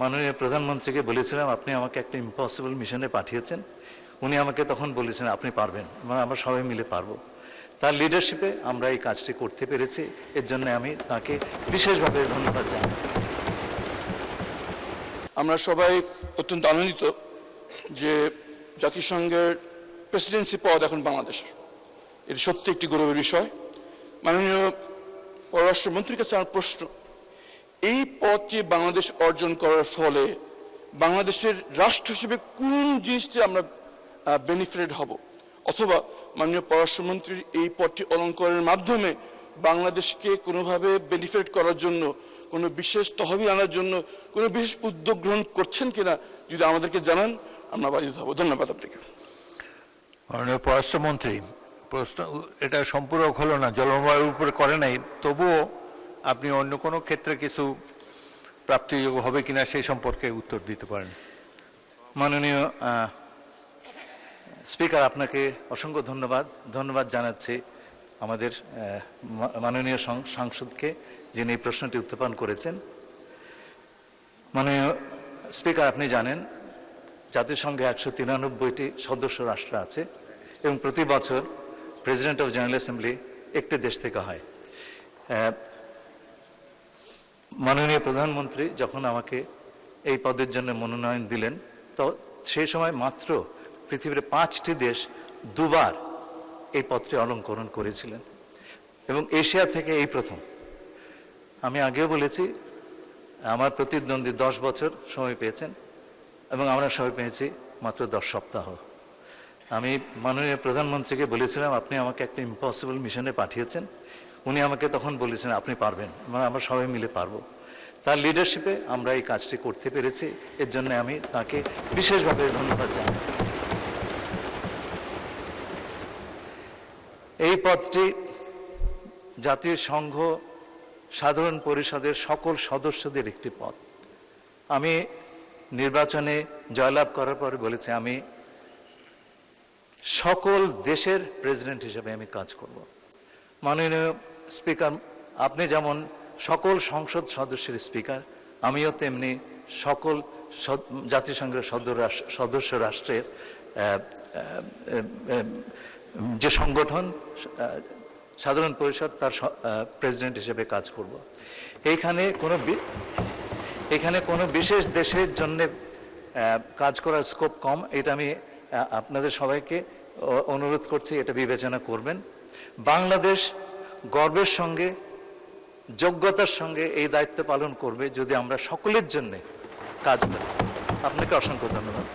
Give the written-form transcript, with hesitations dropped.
মাননীয় প্রধানমন্ত্রীকে বলেছিলাম আপনি আমাকে একটা ইম্পসিবল মিশনে পাঠিয়েছেন। উনি আমাকে তখন বলেছেন আপনি পারবেন, মানে আমরা সবাই মিলে পারবো। তার লিডারশিপে আমরা এই কাজটি করতে পেরেছি, এর জন্য আমি তাকে বিশেষভাবে ধন্যবাদ জানাই। আমরা সবাই অত্যন্ত আনন্দিত যে জাতিসংঘের প্রেসিডেন্সি পদ এখন বাংলাদেশের। এটি সত্যি একটি গৌরবের বিষয়। মাননীয় পররাষ্ট্রমন্ত্রীর কাছে আমার প্রশ্ন, এই পদটি বাংলাদেশ অর্জন করার ফলে বাংলাদেশের রাষ্ট্র হিসেবে কোন জিনিসটি আমরা বেনিফিটেড হব, অথবা মাননীয় পররাষ্ট্রমন্ত্রীর এই পদটি অলঙ্করণের মাধ্যমে বাংলাদেশকে কোনোভাবে বেনিফিট করার জন্য, কোনো বিশেষ তহবিল আনার জন্য কোনো বিশেষ উদ্যোগ গ্রহণ করছেন কিনা যদি আমাদেরকে জানান, আমরা বাধিত হব। ধন্যবাদ আপনাকে। মাননীয় পররাষ্ট্রমন্ত্রী, প্রশ্ন এটা সম্পূরক হলো না, জলবায়ুর উপরে করে নাই, তবুও আপনি অন্য কোনো ক্ষেত্রে কিছু প্রাপ্তিযোগ্য হবে কিনা সেই সম্পর্কে উত্তর দিতে পারেন। মাননীয় স্পিকার, আপনাকে অসংখ্য ধন্যবাদ জানাচ্ছি আমাদের মাননীয় সাংসদকে, যিনি এই প্রশ্নটি উত্থাপন করেছেন। মাননীয় স্পিকার, আপনি জানেন জাতিসংঘে 193টি সদস্য রাষ্ট্র আছে এবং প্রতি বছর প্রেসিডেন্ট অফ জেনারেল অ্যাসেম্বলি একটি দেশ থেকে হয়। মাননীয় প্রধানমন্ত্রী যখন আমাকে এই পদের জন্য মনোনয়ন দিলেন, তো সেই সময় মাত্র পৃথিবীর 5টি দেশ দুবার এই পদটি অলঙ্করণ করেছিলেন এবং এশিয়া থেকে এই প্রথম। আমি আগেও বলেছি আমার প্রতিদ্বন্দ্বী 10 বছর সময় পেয়েছেন এবং আমরা সময় পেয়েছি মাত্র 10 সপ্তাহ। আমি মাননীয় প্রধানমন্ত্রীকে বলেছিলাম আপনি আমাকে একটা ইম্পসিবল মিশনে পাঠিয়েছেন। উনি আমাকে তখন বলেছেন আপনি পারবেন, মানে আমরা সবাই মিলে পারবো। তার লিডারশিপে আমরা এই কাজটি করতে পেরেছি, এর জন্য আমি তাকে বিশেষভাবে ধন্যবাদ জানাই। এই পদটি জাতীয় সংঘ সাধারণ পরিষদের সকল সদস্যদের একটি পদ। আমি নির্বাচনে জয়লাভ করার পরে বলেছি আমি সকল দেশের প্রেসিডেন্ট হিসেবে আমি কাজ করব। মাননীয় স্পিকার, আপনি যেমন সকল সংসদ সদস্যের স্পিকার, আমিও তেমনি সকল জাতিসংঘের সদস্য রাষ্ট্রের যে সংগঠন সাধারণ পরিষদ তার প্রেসিডেন্ট হিসেবে কাজ করব। এখানে কোনো বিশেষ দেশের জন্য কাজ করার স্কোপ কম, এটা আমি আপনাদের সবাইকে অনুরোধ করছি, এটা বিবেচনা করবেন। বাংলাদেশ গর্বের সঙ্গে যোগ্যতার সঙ্গে এই দায়িত্ব পালন করবে যদি আমরা সকলের জন্য কাজ করি। আপনাকে অসংখ্য ধন্যবাদ।